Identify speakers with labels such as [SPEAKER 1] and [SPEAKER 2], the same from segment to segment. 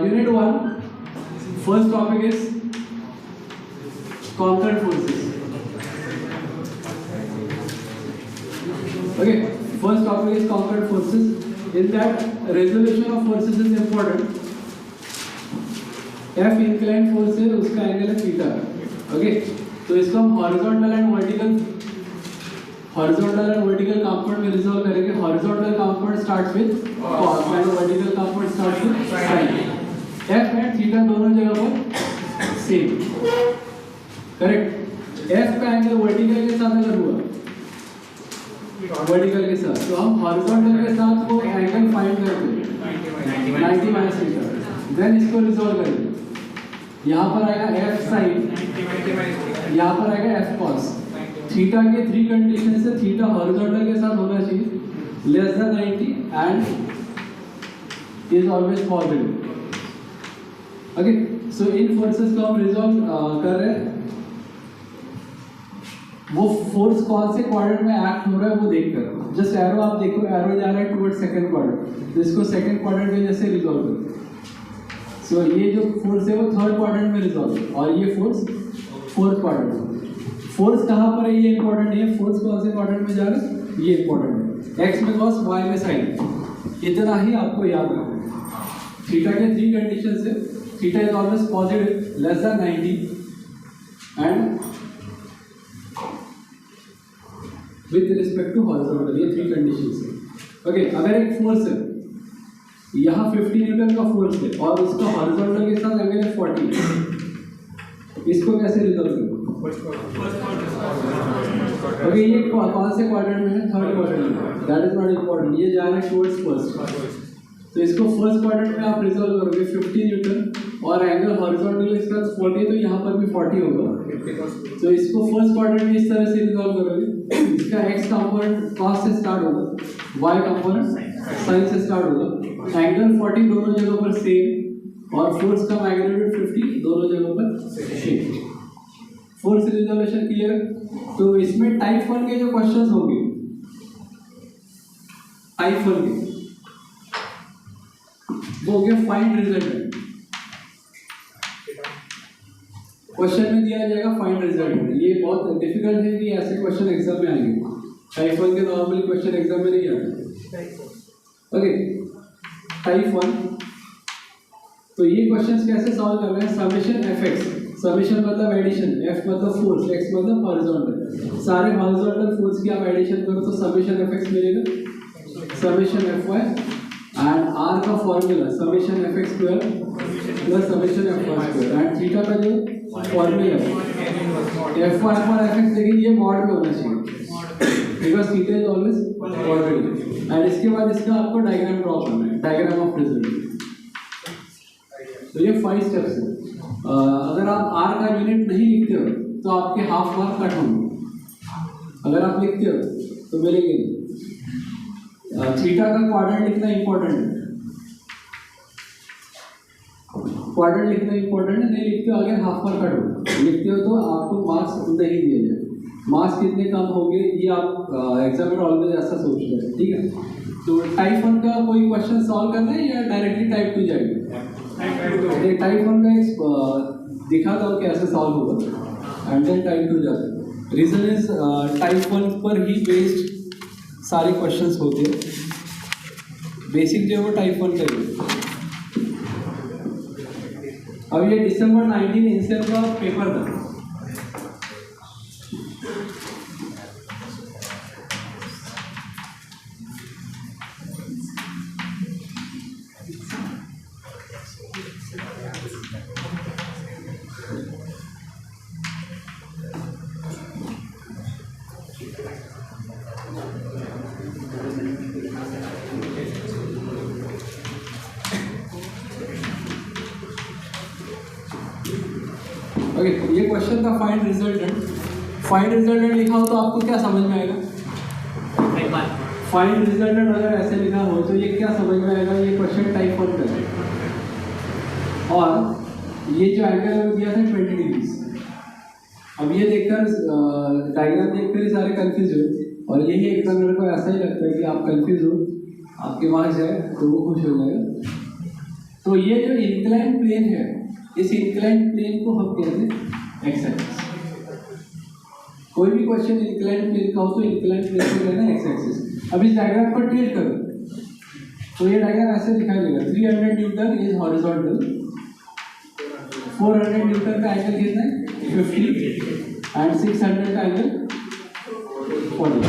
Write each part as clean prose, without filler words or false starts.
[SPEAKER 1] Unit 1, first topic is conquered forces. Okay, first topic is conquered forces. In that, resolution of forces is important. F inclined force है, उसका angle है theta. Okay, तो इसको हम horizontal and vertical component में resolve करेंगे. Horizontal component starts with cos and vertical component starts with sin. F and theta दोनों जगह पर सेम. करेक्ट. F का एंगल वर्टिकल के साथ अगर हुआ, वर्टिकल के साथ, तो हम हॉरिजॉन्टल के साथ वो एंगल फाइंड करते हैं 90 माइनस थीटा. देन इसको रिजॉल्व करेंगे. यहाँ पर आएगा F sin, यहाँ पर आएगा F cos. थीटा के 3 कंडीशन से थीटा हॉरिजॉन्टल के साथ होना चाहिए less than 90 and is always positive. Okay, so in forces को हम रिजॉल्व कर रहे हैं. वो फोर्स कौन से क्वाड्रेंट में एक्ट हो रहा है वो देखकर, जस्ट एरो आप देखो, एरो जा रहा है टुवर्ड सेकंड क्वाड्रेंट, तो इसको सेकंड क्वाड्रेंट में जैसे रिजॉल्व करो. सो ये जो फोर्स है वो थर्ड क्वाड्रेंट में रिजॉल्व है और ये फोर्स फोर्थ क्वाड्रेंट में. फोर्स कहाँ पर है ये इंपॉर्टेंट है. फोर्स कौन से क्वाड्रेंट में जा रहा है ये इंपॉर्टेंट है. एक्स में कॉस, वाई में साइन, इतना ही आपको याद रखना है. थीटा के 3 कंडीशन से theta is always positive less than 90 and with respect to horizontal. ये 3 कंडीशन है. ओके, अगर एक फोर्स है यहाँ 50 न्यूटन का फोर्स है और उसका हॉरिजॉन्टल के साथ एंगल है 40, इसको कैसे रिजॉल्व करें. ओके, ये कौन से क्वाड्रेंट में है. थर्ड क्वाड्रेंट में. That is not important. ये जा रहा है टुवर्ड्स फर्स्ट. तो इसको फर्स्ट क्वाड्रेंट में आप रिजॉल्व करोगे 50 न्यूटन और एंगल हॉरिजॉन्टल के साथ 40, तो यहाँ पर भी 40 होगा. तो इसको फर्स्ट क्वाड्रेंट में इस तरह से रिजॉल्व करोगे. इसका एक्स कंपोनेंट कॉस से स्टार्ट होगा, वाई कंपोनेंट साइन से स्टार्ट होगा. एंगल 40 दोनों जगहों पर सेम और फोर्स का मैग्नीट्यूड 50 दोनों जगहों पर सेम. Force resolution clear. तो इसमें टाइप 1 के जो क्वेश्चंस होंगे, टाइप 1 के वो हो गया फाइंड रिजल्टेंट. क्वेश्चन में दिया जाएगा फाइंड रिजल्टेंट. ये बहुत डिफिकल्ट है कि ऐसे क्वेश्चन एग्जाम में आएंगे. टाइप 1 के नॉर्मली क्वेश्चन एग्जाम में नहीं आते. Okay, type 1. तो ये क्वेश्चंस कैसे सॉल्व कर रहे हैं. समेशन fx, समेशन मतलब एडिशन, f मतलब फोर्स, x मतलब हॉरिजॉन्टल. सारे हॉरिजॉन्टल फोर्स की आप एडिशन करो तो समेशन fx मिलेगा, समेशन fy एंड r का formula summation fx square plus summation fy square and theta का जो फॉर्मूला है fy पर fx, लेकिन ये मॉड में होना चाहिए because theta is always positive. And इसके बाद इसका आपको डायग्राम ड्रॉ करना है, डायग्राम ऑफ रिजल्ट. तो ये 5 स्टेप्स है. अगर आप r का यूनिट नहीं लिखते हो तो आपके हाफ मार्क कट होंगे. अगर आप लिखते हो तो मिलेंगे नहीं. थीटा का क्वाड्रेंट लिखना इंपॉर्टेंट है. क्वाड्रेंट लिखना इंपॉर्टेंट है. नहीं लिखते हो आगे हाफ मार्क कट होगा. लिखते हो तो आपको मार्क्स नहीं दिए जाए. मार्क्स कितने कम होंगे ये आप एग्जामिनर ऑलवेज ऐसा सोचते हैं. ठीक है. तो टाइप 1 का कोई क्वेश्चन सॉल्व करना है या डायरेक्टली टाइप 2 जाएगा. टाइप 1 का एक दिखाता हूँ कैसे सॉल्व होगा एंड देन टाइप 2 जाता है. रीजन इज टाइप 1 पर ही बेस्ड सारे क्वेश्चंस होते हैं. बेसिक जो है वो टाइप 1 का ही. अब ये दिसंबर 19 इंसेल का पेपर था. ओके, ये क्वेश्चन था फाइंड रिजल्टेंट. फाइंड रिजल्टेंट लिखा हो तो आपको क्या समझ में आएगा. फाइंड रिजल्टेंट अगर ऐसे लिखा हो तो ये क्या समझ में आएगा. ये क्वेश्चन टाइप 1 का है और ये जो एंगल है वो दिया था 20 डिग्री. अब ये देखकर डायग्राम देखकर ही सारे कंफ्यूज हुए और यही एग्जामिनर को ऐसा ही लगता है कि आप कंफ्यूज हो, आपके वहाँ जाए तो वो खुश हो जाएगा। तो ये जो इंक्लाइन प्लेन है, इस इंक्लाइन प्लेन को हम कहते हैं एक्स एक्सिस। कोई भी क्वेश्चन इंक्लाइन प्लेन का हो तो इंक्लाइन प्लेन को कहना है एक्स एक्सिस। अब इस डायग्राम पर टिल्ट करो तो ये डायग्राम ऐसे दिखाई देगा। 300 न्यूटन इज हॉरिजॉन्टल, 400 न्यूटन का एंगल कितना है 50 एंड 600 का एंगल 40।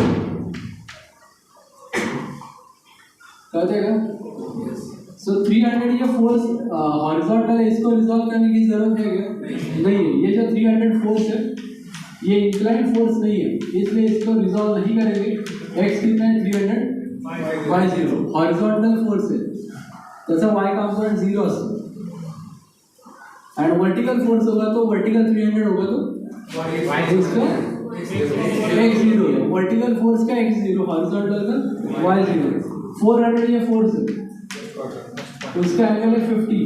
[SPEAKER 1] क्या हो जाएगा? सो 300 ये फोर्स हॉरिजॉन्टल है, इसको रिजॉल्व करने की जरूरत है क्या? नहीं है। ये जो 300 फोर्स है ये इंक्लाइन फोर्स नहीं है, इसलिए इसको रिजॉल्व नहीं करेंगे। एक्स कितना है 300, y 0 हॉरिजॉन्टल फोर्स है, जैसा y component 0 and vertical force होगा तो वर्टिकल 300 होगा तो उसका x 0 है। वर्टिकल फोर्स का x 0, हॉरिजॉन्टल का y 0। 400 ये फोर्स है, उसका एंगल है 50।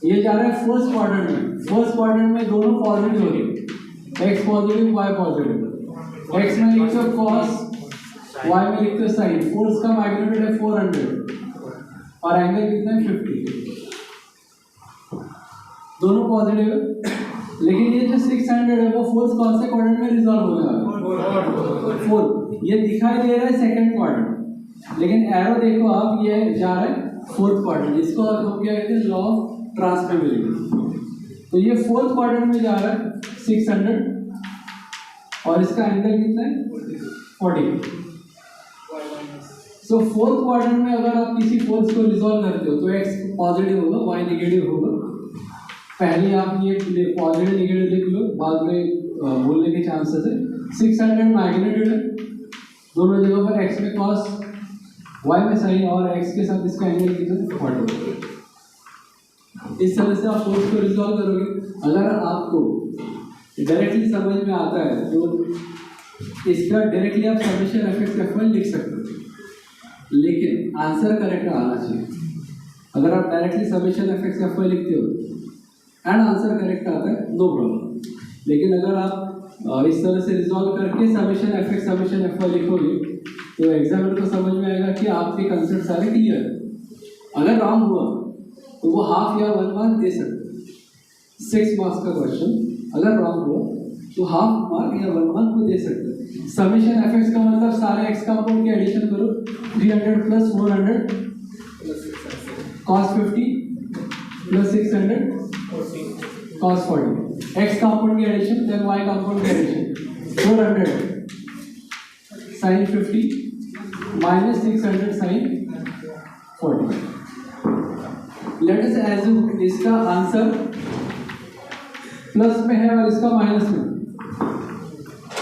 [SPEAKER 1] ये जा रहा है फर्स्ट क्वाड्रेंट में। फर्स्ट क्वाड्रेंट में दोनों पॉजिटिव हो गए, x positive y positive. x में लिखते हो cos, y में लिखते हो sin। फोर्स का मैग्नीट्यूड है 400 और एंगल कितना है 50। दोनों पॉजिटिव है, लेकिन ये जो 600 है वो फोर्स कौन से क्वाड्रेंट में रिजॉल्व होने वाला है? 4। ये दिखाई दे रहा है सेकंड क्वाड्रेंट, लेकिन एरो देखो आप, ये जा रहा है फोर्थ क्वाड्रेंट। इसको हम क्या कहते हैं? Law of transformability. तो ये फोर्थ क्वाड्रेंट में जा रहा है 600 और इसका एंगल कितना है 40। सो फोर्थ क्वाड्रेंट में अगर आप किसी फोर्स को रिजॉल्व करते हो तो x पॉजिटिव होगा, y नेगेटिव होगा। पहले आप ये पॉजिटिव नेगेटिव लिख लो, बाद में बोलने के चांसेस है। 600 मैग्नीट्यूड है, दोनों जगहों पर x में cos, y में sin और x के साथ इसका एंगल कितना है 40। इस तरह से आप फोर्स को रिजॉल्व करोगे। अगर आपको डायरेक्टली समझ में आता है तो इसका डायरेक्टली आप समेशन एफएक्स एफ1 लिख सकते हो, लेकिन आंसर करेक्ट आना चाहिए। अगर आप डायरेक्टली समेशन एफएक्स एफ1 लिखते हो एंड आंसर करेक्ट आता है, नो प्रॉब्लम। लेकिन अगर आप इस तरह से रिजॉल्व करके समेशन एफएक्स समेशन एफ1 लिखोगे तो एग्जामिनर को समझ में आएगा कि आपके कंसेप्ट सारे क्लियर है। अगर रॉन्ग हुआ तो वो हाफ या 1 मार्क दे सकते। 6 मार्क्स का क्वेश्चन अगर रॉन्ग हुआ तो हाफ मार्क या 1 मार्क को दे सकते। समेशन एफएक्स का मतलब सारे एक्स कंपाउंड के एडिशन करो। 300 plus 400 cos 50 plus 600 cos 40। X compound के एडिशन, देन वाई कंपाउंड के addition. 400 sin 50 minus 600 sin 40। Let us assume इसका आंसर प्लस में है और इसका माइनस में।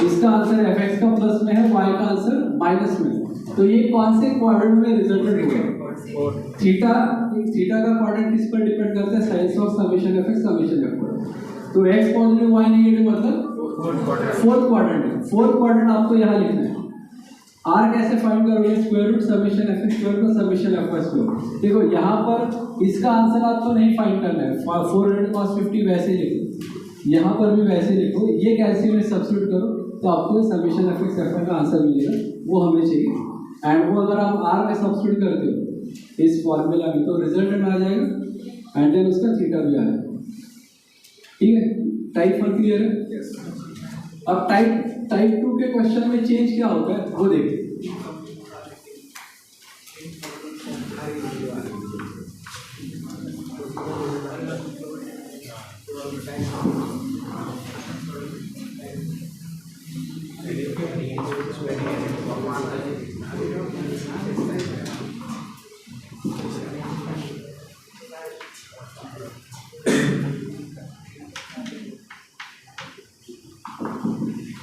[SPEAKER 1] इसका आंसर एफएक्स का प्लस में है, वाई का आंसर माइनस में। तो ये कौन से क्वाड्रेंट में रिजल्टेंट होगा? थीटा का क्वाड्रेंट किस पर डिपेंड करता है? Signs of summation F X summation F. तो एक्स पॉजिटिव वाई नेगेटिव मतलब फोर्थ क्वाड्रेंट है। फोर्थ क्वाड्रेंट आपको यहाँ लिखना है। आर कैसे फाइंड करोगे? Square root summation F square का समेशन एफ स्क्वायर। देखो यहाँ पर इसका आंसर आपको नहीं फाइंड करना है। 400 cos 50 वैसे लिखो, यहाँ पर भी वैसे लिखो। ये कैल्शियम में सब्स्टिट्यूट करो तो आपको समेशन एफ एफ का आंसर मिलेगा, वो हमें चाहिए। एंड वो अगर आप आर में सब्स्टिट्यूट करते हो इस फॉर्मूला में तो रिजल्टेंट आ जाएगा एंड देन उसका थीटा भी आएगा। ठीक है, टाइप 1 क्लियर है? अब टाइप 2 के क्वेश्चन में चेंज क्या होता है वो देखिए।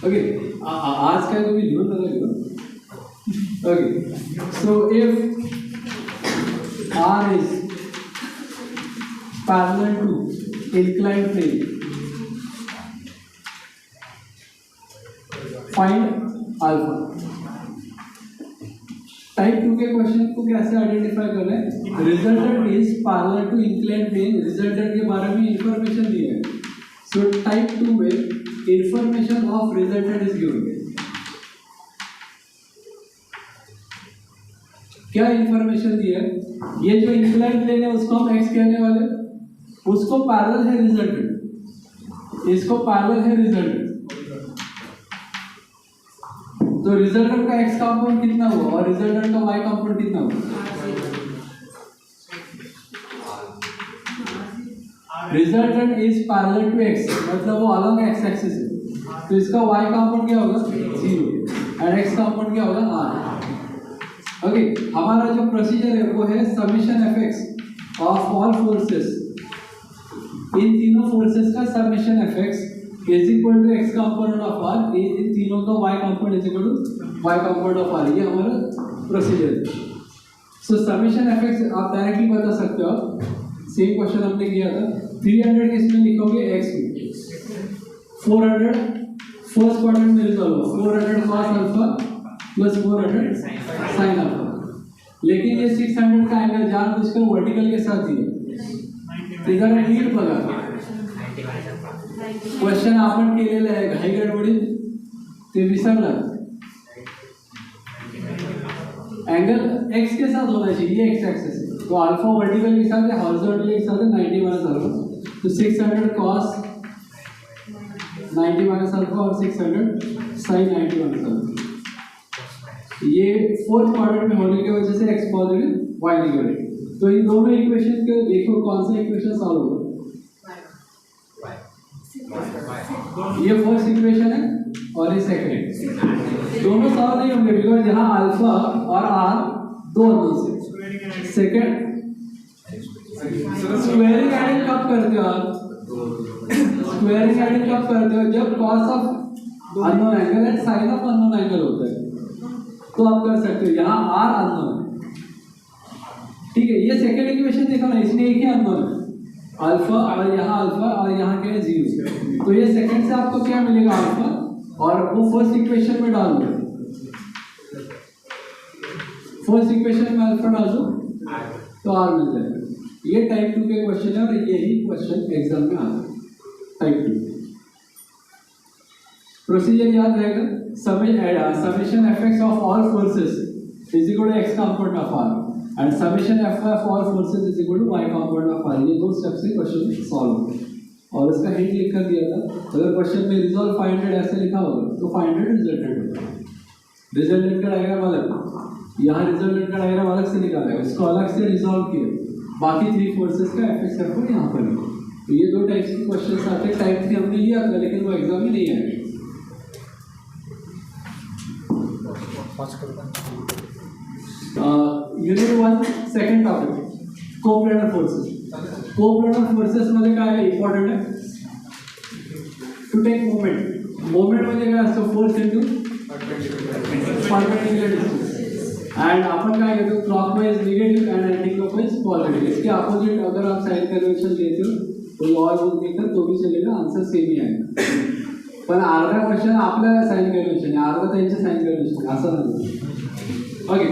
[SPEAKER 1] ओके, आज का तो भी ध्यान रखना। Okay, so if R is parallel to inclined plane, find alpha। Type 2 के क्वेश्चन को कैसे आइडेंटिफाई करना है? Resultant is parallel to inclined plane. Resultant के बारे में इंफॉर्मेशन दिया है। सो टाइप 2 में information of resultant is given. क्या इंफॉर्मेशन दी है, ये जो इंक्लाइन प्लेन है उसको हम एक्स कहने वाले, उसको पैरेलल है रिजल्टेंट, इसको पैरेलल है रिजल्टेंट। तो रिजल्टेंट का एक्स कंपोनेंट कितना हुआ और रिजल्टेंट का वाई कंपोनेंट कितना हुआ? Resultant is parallel to X, मतलब वो अलग एक्स एक्सिस है, तो इसका वाई कंपोनेंट क्या होगा? 0 एंड एक्स कंपोनेंट क्या होगा? r। ओके, हमारा जो प्रोसीजर है वो है summation F X of all forces, इन तीनों फोर्सेस का summation F X is equal to X component of R, इन तीनों का Y component is equal to Y component of R. ये हमारा प्रोसीजर है। सो समेशन एफ एक्स आप डायरेक्टली बता सकते हो, सेम क्वेश्चन हमने किया था। 300 किसमें लिखोगे? एक्स में। 400 फर्स्ट क्वाड्रेंट में रिजॉल्व होगा, 400 cos alpha plus 400 sin alpha. लेकिन ये 600 का एंगल जानबूझकर वर्टिकल के साथ दिया, इधर नीट बघा क्वेश्चन आपण केलेलं आहे, घाई गडबडीत ते विसरला। एंगल एक्स के साथ होना चाहिए, ये एक्स एक्सिस है, तो अल्फा वर्टिकल के साथ है, हॉरिजॉन्टल के साथ है 90 माइनस अल्फा, तो 600 cos 90 माइनस अल्फा और 600 sin 90 माइनस अल्फा। ये फोर्थ क्वाड्रेंट में होने की वजह से एक्स पॉजिटिव वाई नेगेटिव। तो इन दोनों इक्वेशन के देखो कौन सा इक्वेशन सॉल्व होगा। ये फर्स्ट इक्वेशन है और ये सेकंड, दोनों सॉल्व नहीं होंगे बिकॉज यहाँ अल्फा और आर दो अननोन से। सेकंड स्क्वायरिंग एडिंग कब करते हो आप? स्क्वायरिंग एडिंग कब करते हो? जब cos of unknown angle and sine of unknown angle होता है, तो आप कर सकते हो। यहाँ आर अननोन है, ठीक है। ये सेकंड इक्वेशन देखो ना, इसमें एक ही अननोन है, अल्फा और यहाँ अल्फा और यहाँ क्या है 0। तो ये सेकंड से आपको क्या मिलेगा? अल्फा, और वो फर्स्ट इक्वेशन में डाल दो, फर्स्ट इक्वेशन में अल्फा डाल दो तो आर मिल जाएगा। ये टाइप 2 के क्वेश्चन है और यही क्वेश्चन एग्जाम में आता है टाइप 2। प्रोसीजर याद रहेगा, summation F X of all forces is equal to X component of R and summation F Y of all forces is equal to Y component of R. ये दो step से question solve होगा और इसका hint लिख कर दिया था। अगर क्वेश्चन में रिजॉल्व 500 ऐसे लिखा होगा तो 500 रिजल्टेंट होगा। रिजल्टेंट का डायग्राम अलग, यहाँ रिजल्टेंट का डायग्राम अलग से निकाला है, उसको अलग से रिजॉल्व किया, बाकी 3 फोर्सेस का एफ एक्स एफ वाई यहाँ पर है। तो ये दो टाइप्स के क्वेश्चन आते हैं। टाइप 3 हमने लिया था लेकिन वो एग्जाम में नहीं आएगा। Unit 1 second topic, coplanar forces. Coplanar forces मध्ये काय इम्पॉर्टंट आहे? To take moment. मोमेंट म्हणजे काय असतं? Force into perpendicular distance. And अपन काय घेतो? Clockwise negative and anti clockwise positive. इसके अपोजिट अगर आप साइन कन्वेंशन लेते हो तो और बोल देकर तो भी चलेगा, आंसर सेम ही आएगा। पण अर्धा क्वेश्चन आपला साइन कन्वेंशन आहे, अर्धा त्यांचे साइन कन्वेंशन, असं नाही। ओके,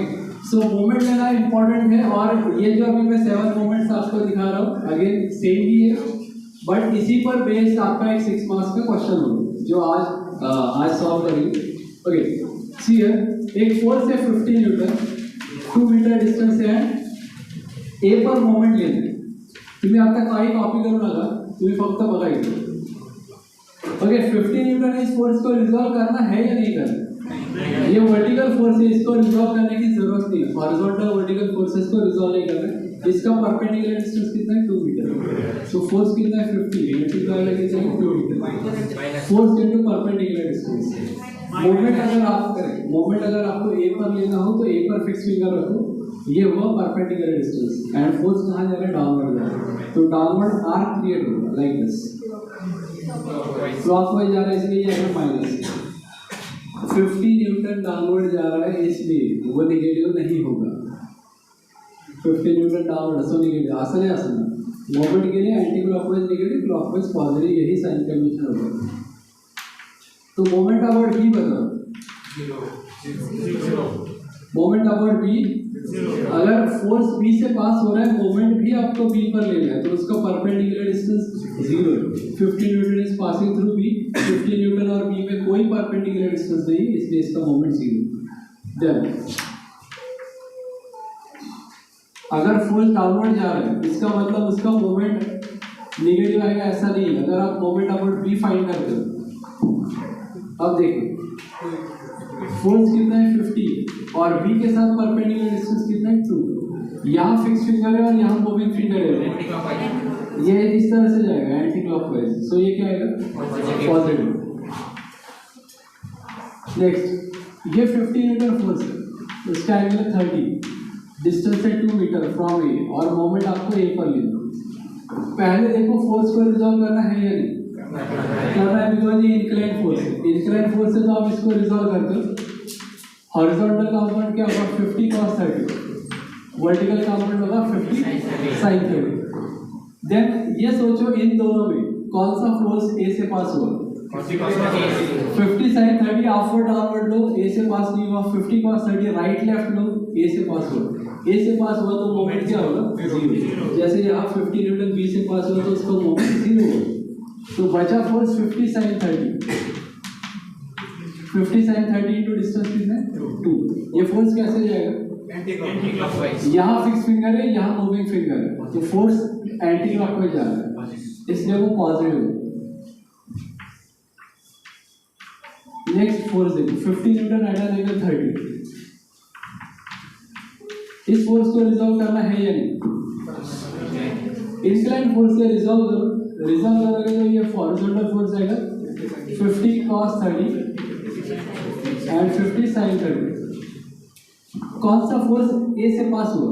[SPEAKER 1] सो मोमेंट लेना इंपॉर्टेंट है। और ये जो अभी मैं 7 मोमेंट्स आपको दिखा रहा हूँ, अगेन सेम ही है, बट इसी पर बेस्ड आपका एक 6 मार्क्स का क्वेश्चन होगा जो आज सॉल्व करेंगे। ओके, सी हियर एक फोर्स है 50 न्यूटन, 2 मीटर डिस्टन्स है, ए पर मोमेंट लेना। तुम्ही आता काही कॉपी करू नका, तुम्ही फक्त बघायचं। ओके, 50 न्यूटन इस फोर्स को रिजॉल्व करना है या नहीं करना? ये वर्टिकल फोर्स है, इसको रिजॉल्व करने की जरूरत नहीं है। हॉरिजॉन्टल वर्टिकल फोर्सेस को रिजॉल्व नहीं करना है। इसका परपेंडिकुलर डिस्टेंस कितना है? 2 मीटर। सो फोर्स कितना है? 50 इनटू का कितना है? 2 metre. Force into perpendicular distance. Moment अगर आप करें, मोमेंट अगर आपको ए पर लेना हो तो ए पर फिक्स फिंगर रखो, ये हुआ परपेंडिकुलर डिस्टेंस एंड फोर्स कहाँ जा रहा है? डाउनवर्ड जा रहा है। तो डाउनवर्ड आर्क क्रिएट होगा लाइक दिस, क्लॉकवाइज जा रहा है इसलिए ये माइनस 50 न्यूटन डाउनवर्ड जा रहा है इसलिए वो नेगेटिव नहीं होगा। 50 न्यूटन डाउनवर्ड सो नेगेटिव असं नाही असं मोमेंट के लिए anti clockwise negative, clockwise positive, यही साइन कन्वेंशन होगा। तो मोमेंट अबाउट बी बताओ। मोमेंट अबाउट बी, अगर फोर्स बी से पास हो रहा है, मोमेंट भी आपको बी पर लेना है, तो उसका परपेंडिकुलर डिस्टेंस 0 है। 50 newton is passing through B, 50 newton और बी में कोई परपेंडिकुलर डिस्टेंस नहीं, इसलिए इसका मोमेंट 0। देन अगर फोर्स डाउनवर्ड जा रहा है इसका मतलब उसका मोमेंट नेगेटिव आएगा, ऐसा नहीं है। अगर आप मोमेंट अबाउट बी फाइंड करते हो, अब देखिए फोर्स कितना है 50 और बी के साथ परपेंडिकुलर डिस्टेंस कितना है 2। यहाँ फिक्स फिंगर है और यहाँ मूविंग फिंगर है, ये इस तरह से जाएगा एंटी क्लॉकवाइज। सो ये क्या आएगा पॉजिटिव। नेक्स्ट ये 50 न्यूटन फोर्स है, इसका एंगल है 30, डिस्टेंस है 2 मीटर फ्रॉम ए और मोमेंट आपको ए पर लेना। पहले देखो फोर्स को रिजॉल्व करना है या नहीं करना है, बिकॉज ये इंक्लाइन फोर्स है। इंक्लाइन फोर्स है तो आप इसको रिजॉल्व करते हो। हॉरिजॉन्टल कंपोनेंट क्या होगा 50 cos 30, वर्टिकल कंपोनेंट होगा 50 sin 30। देन ये सोचो इन दोनों में कौन सा फोर्स ए से पास हुआ 50 sin 30, अपवर्ड डाउनवर्ड लो, ए से पास नहीं हुआ। 50 cos 30 राइट लेफ्ट लो, ए से पास हुआ। ए से पास हुआ तो मोमेंट क्या होगा 0। जैसे यहाँ 50 न्यूटन बी से पास हुआ तो उसका मोमेंट 0 होगा। तो बचा force 50 sin 30, 50 sin 30 into distance कितना है 2। ये फोर्स कैसे जाएगा एंटी क्लॉकवाइज। यहाँ फिक्स फिंगर है, यहाँ मूविंग फिंगर है, तो फोर्स एंटी क्लॉकवाइज जा रहा है, इसलिए वो पॉजिटिव है। नेक्स्ट फोर्स देखो 50 न्यूटन एट एन एंगल 30। इस फोर्स को रिजॉल्व करना है या नहीं, इंक्लाइन फोर्स से रिजॉल्व करो। रिजॉल्व करोगे तो ये हॉरिजॉन्टल फोर्स आएगा 50 cos 30 एंड 50 sin 30। कौन सा फोर्स ए से पास हुआ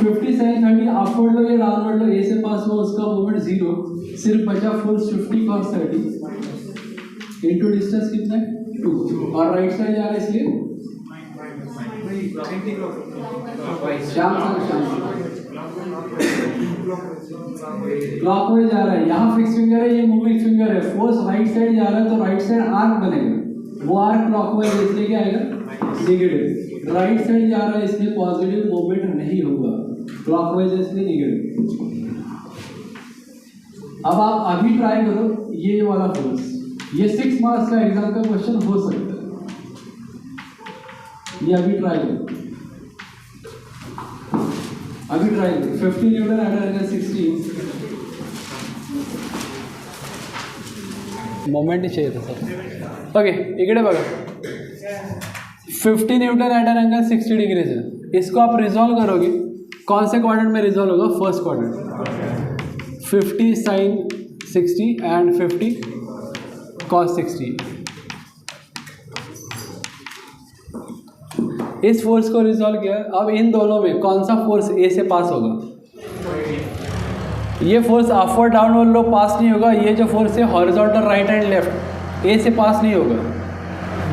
[SPEAKER 1] 50 sin 30, अपवर्ड लो या डाउनवर्ड लो, ए से पास हुआ उसका मोमेंट 0, सिर्फ बचा फोर्स 50 cos 30 इनटू डिस्टेंस कितना है 2 और राइट साइड जा रहा है इसलिए क्लॉकवाइज जा रहा है। यहाँ फिक्स फिंगर है, ये मूविंग फिंगर है, फोर्स राइट साइड जा रहा है तो राइट साइड आर्क बनेगा, वो आर्क क्लॉकवाइज है इसलिए क्या आएगा नेगेटिव। राइट साइड जा रहा है इसलिए पॉजिटिव मोमेंट नहीं होगा, क्लॉकवाइज है इसलिए नेगेटिव। अब आप अभी ट्राई करो ये वाला फोर्स, ये 6 मार्क्स का एग्जाम का क्वेश्चन हो सकता है, ये अभी ट्राई करो, अभी ट्राई करो। 50 न्यूटन एट एंगल 60, मोमेंट ही चाहिए था सर। ओके इकडे बघा 50 newton at an angle 60 degrees है, इसको आप रिजॉल्व करोगे कौन से क्वाड्रेंट में रिजॉल्व होगा first quadrant. 50 sin 60 and 50 cos 60। इस फोर्स को रिजॉल्व किया। अब इन दोनों में कौन सा फोर्स ए से पास होगा, ये फोर्स अपवर्ड डाउनवर्ड लो पास नहीं होगा, ये जो फोर्स है हॉरिजॉन्टल राइट एंड लेफ्ट ए से पास नहीं होगा,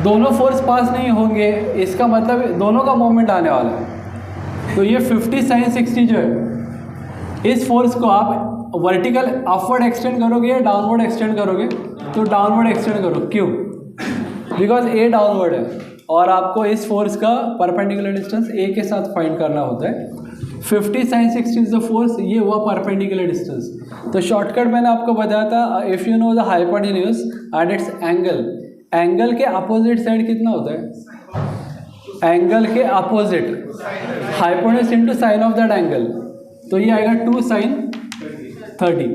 [SPEAKER 1] दोनों फोर्स पास नहीं होंगे, इसका मतलब दोनों का मोमेंट आने वाला है। तो ये 50 sin 60 जो है इस फोर्स को आप वर्टिकल अपवर्ड एक्सटेंड करोगे या डाउनवर्ड एक्सटेंड करोगे, तो डाउनवर्ड एक्सटेंड करो। क्यों, बिकॉज ए डाउनवर्ड है और आपको इस फोर्स का परपेंडिकुलर डिस्टेंस ए के साथ फाइंड करना होता है। 50 sin 60 इज द फोर्स, ये हुआ परपेंडिकुलर डिस्टेंस। तो शॉर्टकट मैंने आपको बताया था, if you know the hypotenuse and it's angle, angle के अपोजिट साइड कितना होता है, एंगल के opposite hypotenuse into sine of that angle, तो ये आएगा 2 sin 30।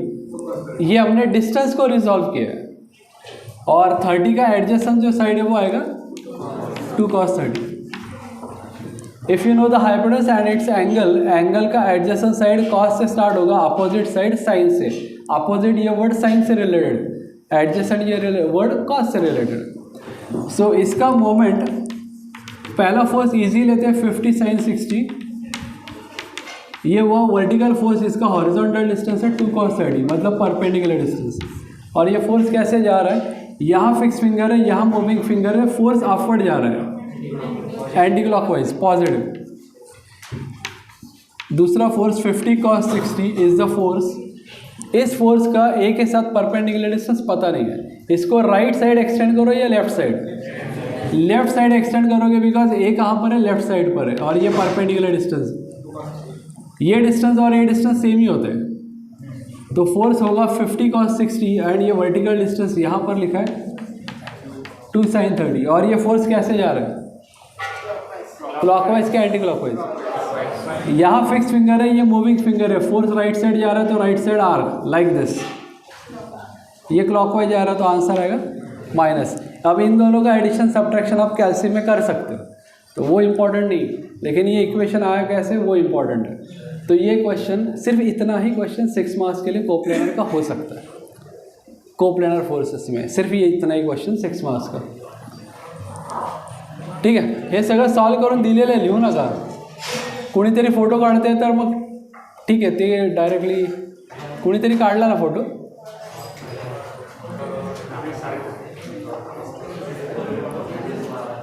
[SPEAKER 1] ये हमने डिस्टेंस को रिजॉल्व किया है और 30 का एडजेसेंट जो साइड है वो आएगा 2 cos 30। If you know the hypotenuse and it's angle, angle का एडजेसेंट साइड cos से स्टार्ट होगा, अपोजिट साइड sin से। अपोजिट ये वर्ड sin से रिलेटेड, एडजेसेंट ये वर्ड cos से रिलेटेड। सो इसका मोमेंट पहला फोर्स इजी लेते हैं 50 sin 60, ये हुआ वर्टिकल फोर्स, इसका हॉरिजॉन्टल डिस्टेंस है 2 cos 30 मतलब परपेंडिकुलर डिस्टेंस। और ये फोर्स कैसे जा रहा है, यहाँ फिक्स फिंगर है, यहाँ मूविंग फिंगर है, फोर्स अपवर्ड जा रहा है एंटी क्लॉकवाइज पॉजिटिव। दूसरा force 50 cos 60 is the force, इस फोर्स का ए के साथ परपेंडिकुलर डिस्टेंस पता नहीं है, इसको राइट साइड एक्सटेंड करो या left side, left side extend करोगे बिकॉज ए कहाँ पर है, लेफ्ट साइड पर है और ये परपेंडिकुलर डिस्टेंस, ये डिस्टेंस और ये डिस्टेंस सेम ही होते हैं। तो फोर्स होगा 50 cos 60 एंड ये वर्टिकल डिस्टेंस यहाँ पर लिखा है 2 sin 30। और ये फोर्स कैसे जा रहा है, क्लॉकवाइज के एंटी क्लॉकवाइज, यहाँ फिक्स फिंगर है, ये मूविंग फिंगर है, फोर्स राइट साइड जा रहा है तो right side R like this, ये क्लॉकवाइज जा रहा है तो आंसर आएगा माइनस। अब इन दोनों का एडिशन सब्ट्रैक्शन आप कैल्सी में कर सकते हो, तो वो इम्पोर्टेंट नहीं, लेकिन ये इक्वेशन आया कैसे वो इम्पोर्टेंट है। तो ये क्वेश्चन सिर्फ इतना ही क्वेश्चन 6 मार्क्स के लिए कोप्लेनर का हो सकता है, कोप्लेनर फोर्सेस में सिर्फ ये इतना ही क्वेश्चन 6 मार्क्स का। ठीक आहे, हे सगळं सॉल्व करून दिलेलं आहे, लिहू नका। कोणीतरी फोटो काढते तर मग ठीक आहे, ते डायरेक्टली कोणीतरी काढला ना फोटो,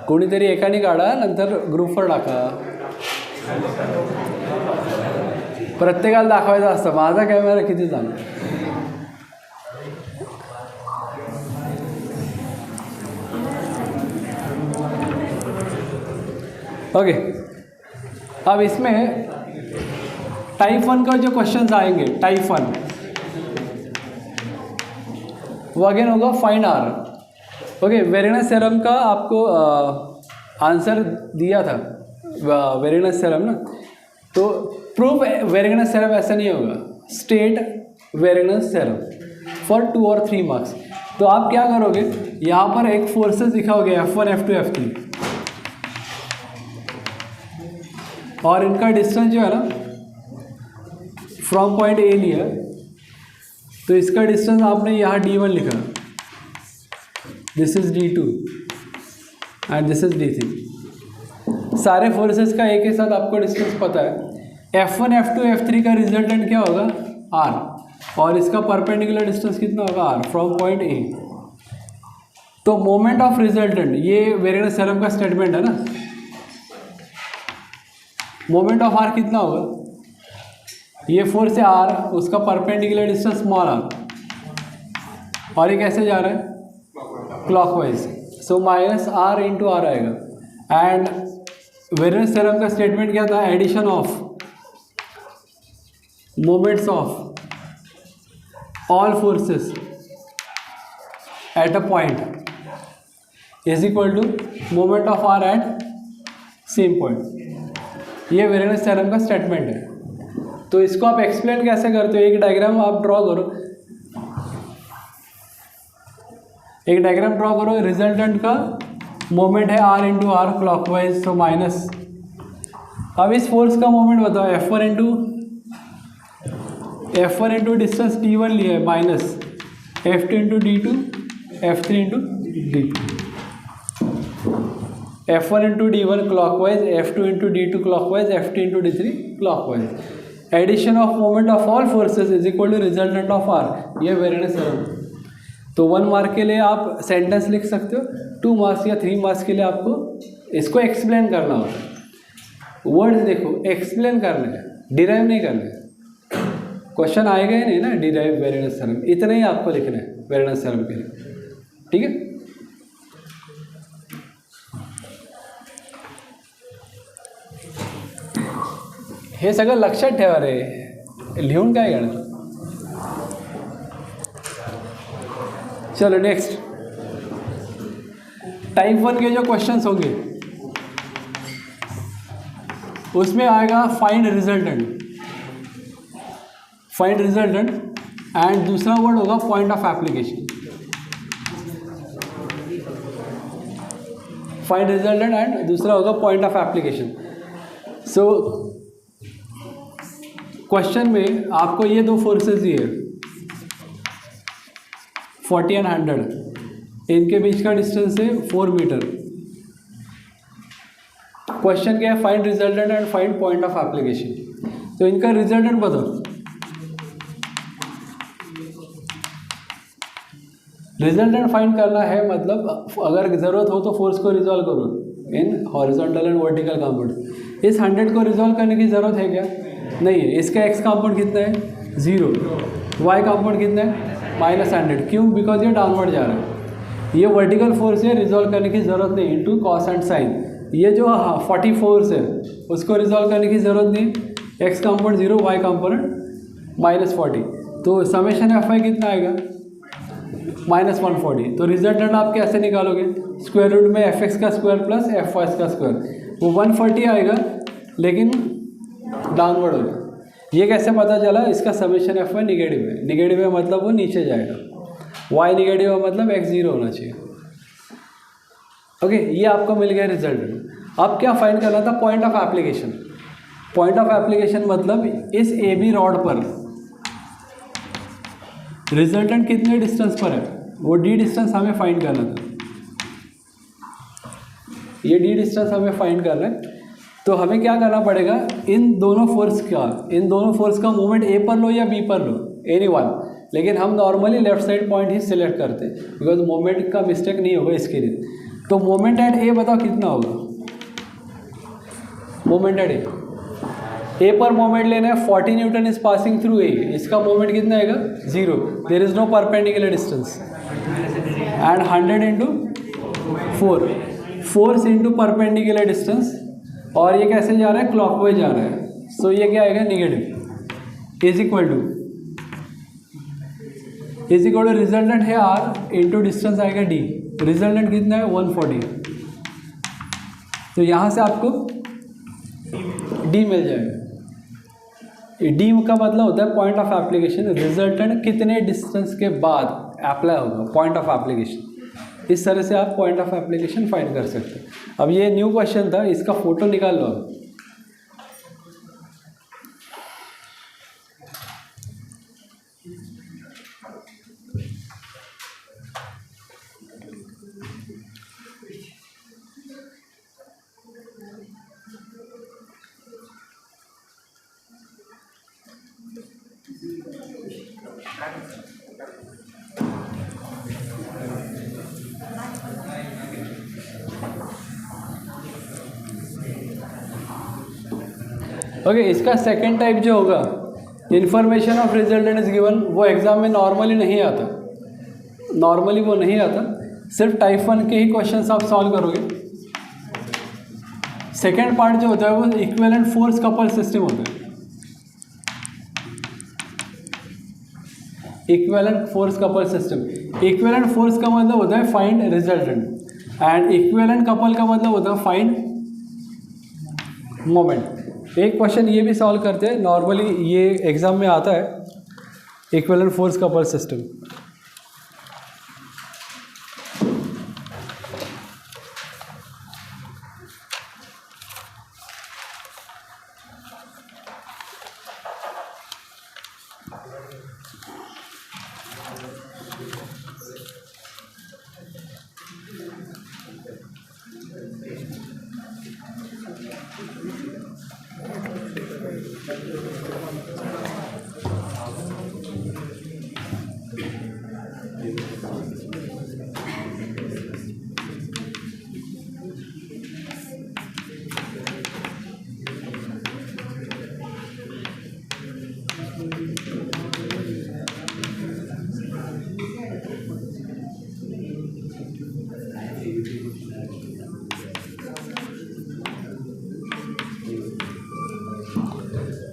[SPEAKER 1] कोणीतरी एकाने काढा नंतर ग्रुपवर टाका, प्रत्येकाला दाखवायचं असतं माझा कॅमेरा किती चांगला। ओके, अब इसमें टाइप 1 का जो क्वेश्चंस आएंगे, टाइप 1 वो अगेन होगा फाइंड आर। ओके, वेरिनस थ्योरम का आपको आंसर दिया था, वेरिनस थ्योरम ना, तो प्रूव वेरिनस थ्योरम ऐसा नहीं होगा, स्टेट वेरिनस थ्योरम फॉर 2 और 3 मार्क्स। तो आप क्या करोगे, यहाँ पर एक फोर्सेस दिखाओगे F1 F2 F3 और इनका डिस्टेंस जो है ना फ्रॉम पॉइंट ए लिया, तो इसका डिस्टेंस आपने यहाँ D1 लिखा, this is D2 and this is D3। सारे फोर्सेस का एक ही साथ आपको डिस्टेंस पता है। F1 F2 F3 का रिजल्टेंट क्या होगा R, और इसका परपेंडिकुलर डिस्टेंस कितना होगा R फ्रॉम पॉइंट ए। तो मोमेंट ऑफ रिजल्टेंट, ये वेरिनस थ्योरम का स्टेटमेंट है ना, मोमेंट ऑफ आर कितना होगा, ये फोर्स है आर, उसका परपेंडिकुलर डिस्टेंस स्मॉल आर, और ये कैसे जा रहा है clockwise, so minus R into R आएगा। एंड वेरिनस थ्योरम का स्टेटमेंट क्या था, addition of moments of all forces at a point is equal to moment of R at same point. ये वेरिनस थ्योरम का स्टेटमेंट है। तो इसको आप एक्सप्लेन कैसे करते हो, एक डायग्राम आप ड्रॉ करो, एक डायग्राम ड्रॉ करो, रिजल्टेंट का मोमेंट है आर इंटू आर क्लॉकवाइज, तो माइनस। अब इस फोर्स का मोमेंट बताओ, F1 इंटू डिस्टेंस D1 लिया है minus F2 into D2 F3 into D2, F1 into D1 clockwise, F2 into D2 clockwise, F3 into D3 clockwise. Addition of moment of all forces is equal to resultant of R, ये Varignon's theorem. तो 1 mark के लिए आप sentence लिख सकते हो, 2 marks या 3 marks के लिए आपको इसको एक्सप्लेन करना होता है। वर्ड्स देखो, एक्सप्लेन करना है, डिराइव नहीं करना है। क्वेश्चन आएगा ही नहीं ना डिराइव वेरिनस थ्योरम, इतना ही आपको लिखना है वेरिनस थ्योरम के लिए, ठीक है। हे सगळं लक्षात ठेवा रे, लिहून काय करणार। चलो नेक्स्ट, टाइप 1 के जो क्वेश्चंस होंगे उसमें आएगा find resultant, find resultant, and दूसरा वर्ड होगा point of application. Find resultant and दूसरा होगा point of application. So question में आपको ये 2 फोर्सेस दिए 40 एंड 100, इनके बीच का डिस्टेंस है 4 मीटर। क्वेश्चन क्या है, find resultant and find point of application. तो इनका रिजल्टेंट बताओ, रिजल्टेंट फाइंड करना है, मतलब अगर ज़रूरत हो तो फोर्स को रिजॉल्व करो in horizontal and vertical compound. इस 100 को रिजॉल्व करने की ज़रूरत है क्या, नहीं है। इसका x कंपाउंड कितना है 0, y कंपाउंड कितना है -100, क्यों, बिकॉज ये डाउनवर्ड जा रहा है। ये वर्टिकल फोर्स है, रिजॉल्व करने की ज़रूरत नहीं, इनटू कॉस एंड साइन। ये जो 40 फोर्स है उसको रिजॉल्व करने की ज़रूरत नहीं, x कंपाउंड 0, y कंपाउंड -40, तो समेशन एफ आई कितना आएगा -140। तो रिजल्टेंट आप कैसे निकालोगे, स्क्वायर रूट में एफ एक्स का स्क्वायर प्लस एफ वाई का स्क्वायर, वो 140 आएगा, लेकिन डाउनवर्ड होगा। ये कैसे पता चला? इसका समेशन F1 निगेटिव है। निगेटिव है मतलब वो नीचे जाएगा, y निगेटिव है मतलब x 0 होना चाहिए। ओके, ये आपको मिल गया रिजल्ट। अब क्या फाइंड करना था? Point of application. Point of application मतलब इस ए बी रॉड पर रिजल्टेंट कितने डिस्टेंस पर है, वो d डिस्टेंस हमें फाइंड करना था। ये d डिस्टेंस हमें फाइंड करना है। तो हमें क्या करना पड़ेगा? इन दोनों फोर्स का मूवमेंट ए पर लो या बी पर लो, एनी वन, लेकिन हम नॉर्मली लेफ्ट साइड पॉइंट ही सिलेक्ट करते हैं बिकॉज मोमेंट का मिस्टेक नहीं होगा इसके लिए। तो मोमेंट एट ए बताओ कितना होगा? मोमेंट एट ए पर मोमेंट लेना है, 40 newton is passing through A. इसका मोमेंट कितना आएगा? 0। There is no perpendicular distance and 100 into 4 force into perpendicular distance, और ये कैसे जा रहा है? क्लॉकवाइज जा रहा है। सो ये क्या आएगा? Negative is equal to resultant है r इंटू डिस्टेंस आएगा d। रिजल्टेंट कितना है? 140। तो यहाँ से आपको d मिल जाएगा। d का मतलब होता है पॉइंट ऑफ एप्लीकेशन। रिजल्टेंट कितने डिस्टेंस के बाद अप्लाई होगा, पॉइंट ऑफ एप्लीकेशन। इस तरह से आप पॉइंट ऑफ एप्लीकेशन फाइंड कर सकते हैं। अब ये न्यू क्वेश्चन था, इसका फोटो निकाल लो। ओके, इसका सेकेंड टाइप जो होगा, information of resultant is given, वो एग्जाम में नॉर्मली नहीं आता। नॉर्मली वो नहीं आता, सिर्फ टाइप 1 के ही क्वेश्चन आप सॉल्व करोगे। सेकेंड पार्ट जो होता है वो इक्विवेलेंट फोर्स कपल सिस्टम होता है। Equivalent force couple system, equivalent force का मतलब होता है find resultant, and equivalent couple का मतलब होता है फाइंड मोमेंट। एक क्वेश्चन ये भी सॉल्व करते हैं, नॉर्मली ये एग्जाम में आता है, इक्विवेलेंट फोर्स कपल सिस्टम।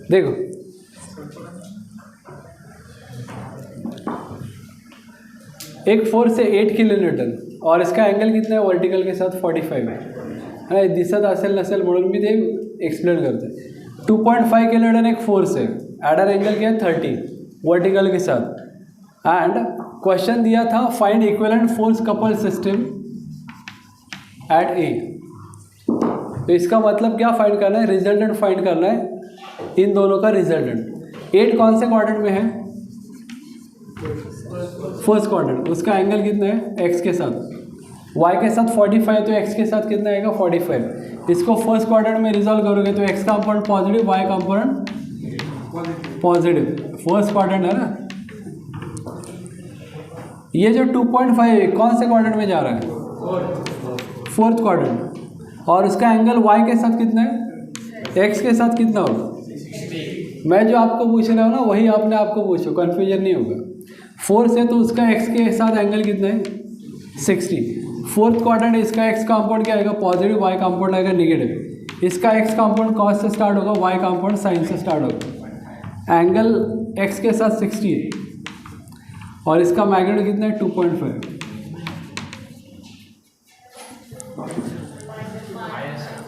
[SPEAKER 1] देखो, एक फोर्स है 8 किलो न्यूटन और इसका एंगल कितना है? वर्टिकल के साथ 45 है। दिसत असेल नसेल म्हणून मी ते एक्सप्लेन करते। 2.5 किलो न्यूटन एक फोर्स है, एडर एंगल क्या है? 30 वर्टिकल के साथ। एंड क्वेश्चन दिया था find equivalent force couple system at A. तो इसका मतलब क्या फाइंड करना है? रिजल्टेंट फाइंड करना है, इन दोनों का रिजल्टेंट। 8 कौन से क्वाड्रेंट में है? First quadrant. उसका एंगल कितना है? x के साथ। y के साथ 45, तो x के साथ कितना आएगा? 45। इसको फर्स्ट क्वाड्रेंट में रिजॉल्व करोगे तो x component positive, y component positive. First quadrant है ना। ये जो 2.5 कौन से क्वाड्रेंट में जा रहा है? Fourth quadrant. और उसका एंगल y के साथ कितना है? x के साथ कितना होगा? मैं जो आपको पूछ रहा हूँ ना वही आपने आपको पूछो, कन्फ्यूजन नहीं होगा। फोर्स है तो उसका x के साथ एंगल कितना है? 60। फोर्थ क्वाड्रेंट, इसका x कंपाउंड क्या आएगा? पॉजिटिव, y कंपाउंड आएगा निगेटिव। इसका x कंपाउंड कॉस से स्टार्ट होगा, y कंपाउंड साइन से स्टार्ट होगा। एंगल x के साथ 60 है और इसका मैग्नीट्यूड कितना है? 2.5।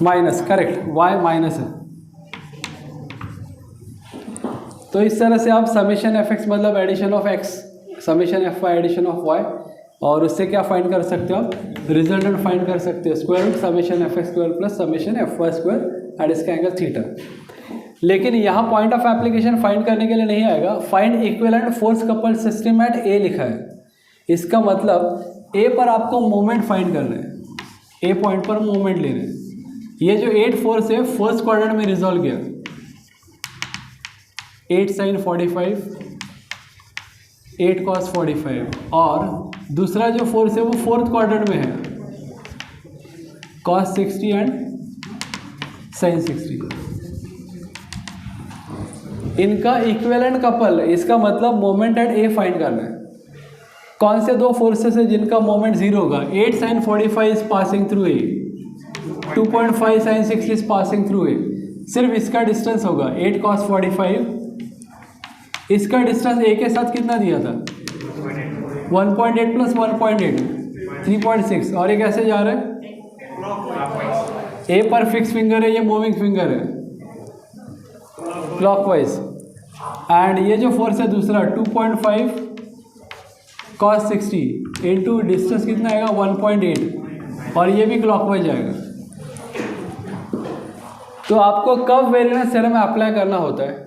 [SPEAKER 1] माइनस, करेक्ट, y माइनस है। तो इस तरह से आप समेशन एफ एक्स मतलब addition of X, summation F Y addition of Y, और उससे क्या फाइंड कर सकते हो आप, रिजल्टेंट फाइंड कर सकते हो, square root summation F X square plus summation F Y square and इसका एंगल थीटा। लेकिन यहाँ पॉइंट ऑफ एप्लीकेशन फाइंड करने के लिए नहीं आएगा, find equivalent force coupled system at A लिखा है। इसका मतलब ए पर आपको मोमेंट फाइंड करना है, ए पॉइंट पर मोमेंट लेना है। ये जो 8 फोर्स है फर्स्ट क्वाड्रेंट में रिजॉल्व किया, 8 sin 45, 8 cos 45, और दूसरा जो फोर्स है वो फोर्थ क्वाड्रेंट में है, cos 60 एंड sin 60। इनका इक्विवेलेंट कपल, इसका मतलब मोमेंट एट ए फाइंड करना है। कौन से दो फोर्सेस है जिनका मोमेंट जीरो होगा, 8 sin 45 is passing through A, 2.5 sin 60 is passing through ए, सिर्फ इसका डिस्टेंस होगा 8 cos 45, इसका डिस्टेंस ए के साथ कितना दिया था 1.8 प्लस 1.8 3.6, और ये कैसे जा रहा है, ए पर फिक्स फिंगर है, ये मूविंग फिंगर है क्लॉकवाइज, एंड ये जो फोर्स है दूसरा 2.5 cos 60 इंटू डिस्टेंस कितना आएगा 1.8, और ये भी क्लॉकवाइज आएगा। तो आपको कब वेरिएंस थ्योरम अप्लाई करना होता है,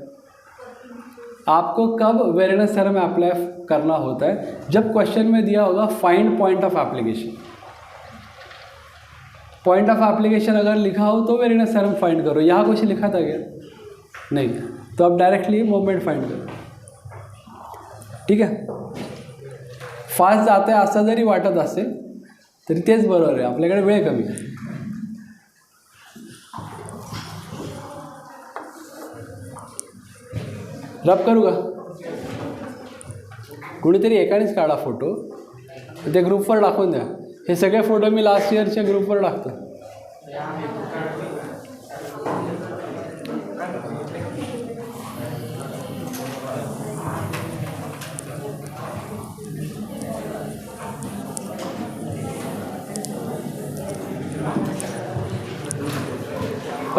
[SPEAKER 1] आपको कब वेरिएंस थ्योरम अप्लाई करना होता है, जब क्वेश्चन में दिया होगा find point of application. Point of application अगर लिखा हो तो वेरिएंस थ्योरम फाइंड करो, यहाँ कुछ लिखा था क्या, नहीं, तो आप डायरेक्टली मोमेंट फाइंड करो। ठीक है, फास्ट जाते असं जरी वाटत असेल तरी तेच बरोबर आहे, आपल्याकडे वेळ कमी आहे। रब करू का, कुणीतरी एकानेच काढा फोटो, ते ग्रुपवर टाकून द्या। हे सगळे फोटो मी लास्ट इयरच्या ग्रुपवर टाकतो।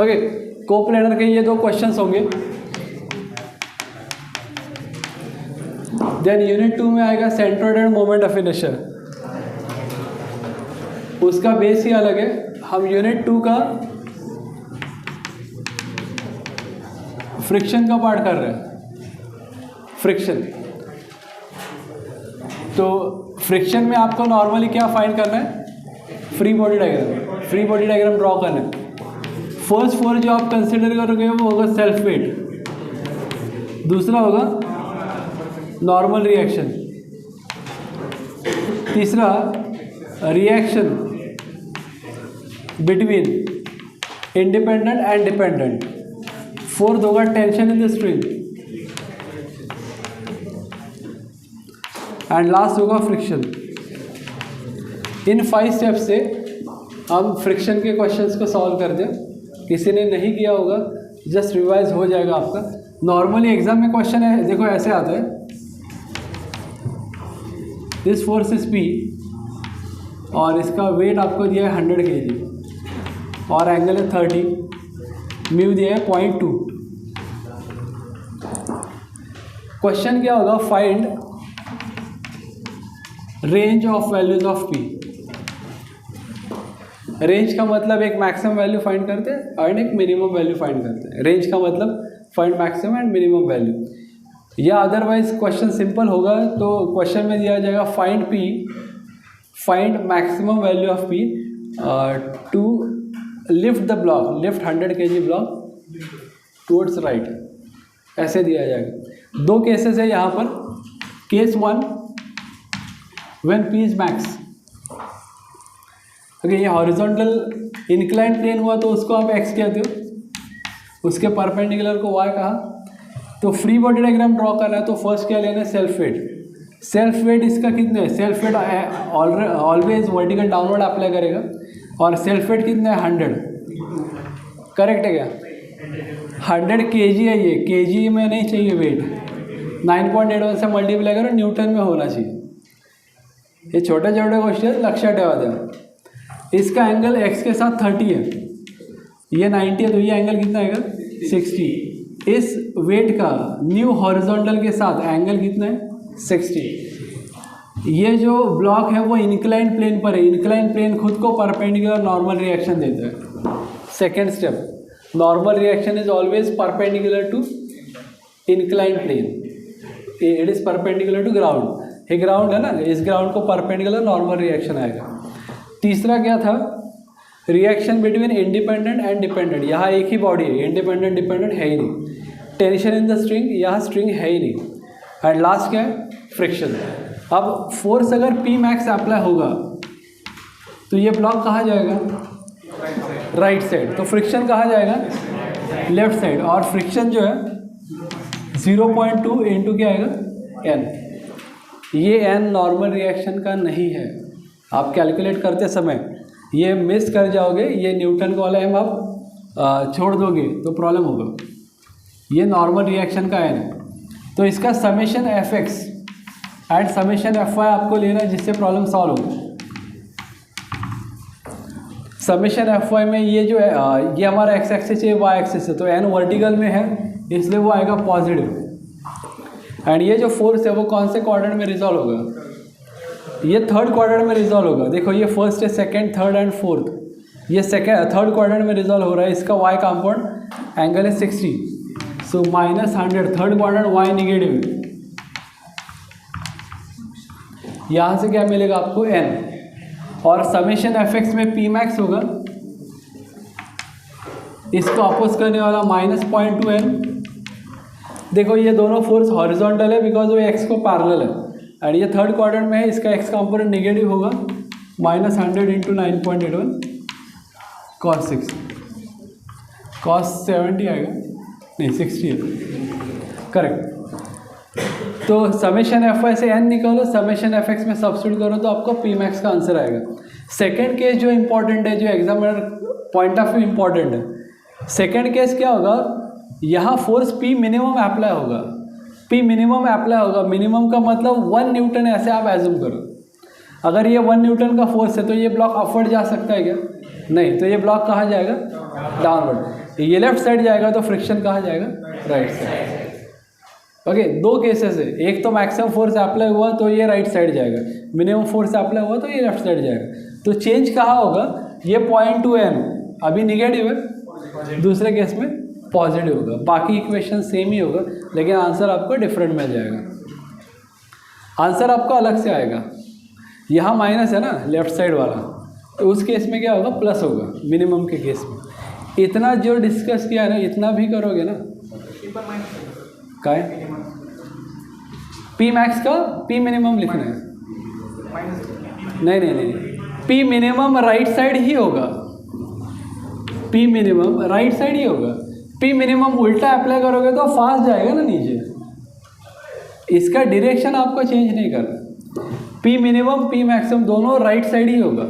[SPEAKER 1] ओके, कोप्लेनर के ये दो क्वेश्चंस होंगे। देन यूनिट 2 में आएगा centroid end moment of inertia, उसका बेस ही अलग है। हम यूनिट 2 का फ्रिक्शन का पार्ट कर रहे हैं, फ्रिक्शन। तो फ्रिक्शन में आपको नॉर्मली क्या फाइंड करना है, free body diagram, free body diagram draw करना है। फर्स्ट फोर जो आप कंसिडर करोगे वो होगा सेल्फ वेट, दूसरा होगा नॉर्मल रिएक्शन, तीसरा reaction between independent and dependent, fourth होगा tension in the string, and last होगा फ्रिक्शन। इन 5 स्टेप्स से हम फ्रिक्शन के क्वेश्चंस को सॉल्व कर दें। किसी ने नहीं किया होगा जस्ट रिवाइज हो जाएगा आपका। नॉर्मली एग्जाम में क्वेश्चन है, देखो ऐसे आता है, दिस फोर्स इज पी और इसका वेट आपको दिया है 100 kg और एंगल है 30, म्यू दिया है 0.2। क्वेश्चन क्या होगा, find range of values of P. Range का मतलब एक मैक्सिमम वैल्यू फाइंड करते हैं और एक मिनिमम वैल्यू फाइंड करते हैं। रेंज का मतलब find maximum and minimum value, या अदरवाइज क्वेश्चन सिंपल होगा तो क्वेश्चन में दिया जाएगा find P, find maximum value of P to lift the block, lift 100 kg block towards right, ऐसे दिया जाएगा। 2 केसेस है यहाँ पर। Case 1 when P is max, okay, ये हॉरिजॉन्टल इंक्लाइन प्लेन हुआ तो उसको आप एक्स कहते हो, उसके परपेंडिकुलर को वाई कहा। तो फ्री बॉडी डायग्राम ड्रॉ करना है तो फर्स्ट क्या लेना है, सेल्फ वेट। सेल्फ वेट इसका कितना है, self weight always vertical downward apply करेगा, और सेल्फ वेट कितना है 100, करेक्ट है क्या, 100 kg है, ये kg में नहीं चाहिए वेट, 9.81 से मल्टीप्लाई करो, न्यूटन में होना चाहिए। ये छोटे छोटे क्वेश्चन लक्षात ठेवा द्या। इसका एंगल x के साथ 30 है, ये 90 है, तो ये एंगल कितना आएगा 60, इस वेट का न्यू हॉरिजॉन्टल के साथ एंगल कितना है 60। ये जो ब्लॉक है वो इंक्लाइन प्लेन पर है, इंक्लाइन प्लेन खुद को परपेंडिकुलर नॉर्मल रिएक्शन देता है। Second step, normal reaction is always perpendicular to incline plane, it is perpendicular to ground. ये ग्राउंड है ना, इस ग्राउंड को परपेंडिकुलर नॉर्मल रिएक्शन आएगा। तीसरा क्या था, reaction between independent and dependent. यहाँ एक ही बॉडी है, इंडिपेंडेंट डिपेंडेंट है ही नहीं। टेंशन इन द स्ट्रिंग, यहाँ स्ट्रिंग है ही नहीं। एंड लास्ट क्या है, फ्रिक्शन। अब फोर्स अगर पी मैक्स अप्लाई होगा तो ये ब्लॉक कहाँ जाएगा, राइट साइड। तो फ्रिक्शन कहाँ जाएगा, लेफ्ट साइड। और फ्रिक्शन जो है 0.2 इंटू क्या आएगा, n। ये n नॉर्मल रिएक्शन का नहीं है। आप कैलकुलेट करते समय ये मिस कर जाओगे, ये न्यूटन का वाला m आप छोड़ दोगे तो प्रॉब्लम होगा। ये नॉर्मल रिएक्शन का n है। तो इसका summation F X and summation F Y आपको लेना है, जिससे प्रॉब्लम सॉल्व होगा। समेशन एफ वाई में ये जो है ये हमारा एक्स एक्सिस है, वाई एक्सिस है, तो एन वर्टिकल में है इसलिए वो आएगा पॉजिटिव। एंड ये जो फोर्स है वो कौन से क्वाड्रेंट में रिजॉल्व होगा, ये थर्ड क्वाड्रेंट में रिजॉल्व होगा। देखो ये फर्स्ट है, सेकंड, थर्ड एंड फोर्थ, ये थर्ड क्वाड्रेंट में रिजॉल्व हो रहा है। इसका वाई कंपाउंड एंगल है 60, सो -100। थर्ड क्वाड्रेंट वाई निगेटिव है। यहाँ से क्या मिलेगा आपको n, और समेशन एफ एक्स में पी मैक्स होगा, इसको अपोज करने वाला -0.2 n। देखो ये दोनों फोर्स हॉरिजॉन्टल है बिकॉज वो एक्स को पैरेलल है। एंड ये थर्ड क्वाड्रेंट में है, इसका एक्स कंपोनेंट नेगेटिव होगा, -100 इंटू 9.81 cos 6, cos 70 आएगा, नहीं 60 है, करेक्ट। तो समेशन एफ वाई से n निकालो, समेशन एफ एक्स में सब्स्टिट्यूट करो तो आपको पी मैक्स का आंसर आएगा। सेकेंड केस जो इंपॉर्टेंट है, जो examiner point of view important है, सेकेंड केस क्या होगा, यहाँ फोर्स पी मिनिमम अप्लाई होगा। पी मिनिमम अप्लाई होगा, मिनिमम का मतलब 1 न्यूटन है, ऐसे आप एज्यूम करो। अगर ये 1 न्यूटन का फोर्स है तो ये ब्लॉक अपवर्ड जा सकता है क्या, नहीं। तो ये ब्लॉक कहाँ जाएगा, डाउनवर्ड। ये लेफ्ट साइड जाएगा तो फ्रिक्शन कहाँ जाएगा, राइट साइड। ओके, दो केसेस है, एक तो मैक्सिमम फोर्स अप्लाई हुआ तो ये राइट साइड जाएगा, मिनिमम फोर्स अप्लाई हुआ तो ये लेफ्ट साइड जाएगा। तो चेंज कहाँ होगा, ये 0.2 n अभी निगेटिव है, दूसरे केस में पॉजिटिव होगा। बाकी इक्वेशन सेम ही होगा, लेकिन आंसर आपको डिफरेंट मिल जाएगा। आंसर आपका अलग से आएगा। यहाँ माइनस है ना लेफ्ट साइड वाला, तो उस केस में क्या होगा, प्लस होगा मिनिमम के केस में। इतना जो डिस्कस किया है ना, इतना भी करोगे ना, क्या है पी मैक्स का पी मिनिमम लिखना है, नहीं नहीं नहीं, पी मिनिमम राइट साइड ही होगा, पी मिनिमम राइट साइड ही होगा। पी मिनिमम उल्टा अप्लाई करोगे तो फास्ट जाएगा ना नीचे, इसका डायरेक्शन आपको चेंज नहीं करना। पी मिनिमम पी मैक्सिमम दोनों राइट साइड ही होगा।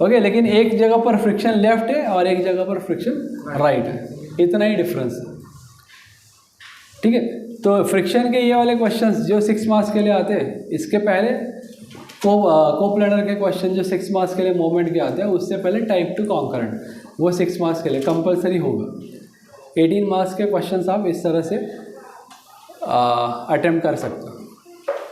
[SPEAKER 1] ओके, लेकिन एक जगह पर फ्रिक्शन लेफ्ट है और एक जगह पर फ्रिक्शन राइट है, इतना ही डिफरेंस है। ठीक है, तो फ्रिक्शन के ये वाले क्वेश्चंस जो 6 मार्क्स के लिए आते हैं, इसके पहले कोप्लेनर के क्वेश्चन जो 6 मार्क्स के लिए मोमेंट के आते हैं, उससे पहले टाइप 2 कॉन्करेंट, वो 6 मार्क्स के लिए कंपलसरी होगा। 18 मार्क्स के क्वेश्चंस आप इस तरह से अटेम्प्ट कर सकते हो।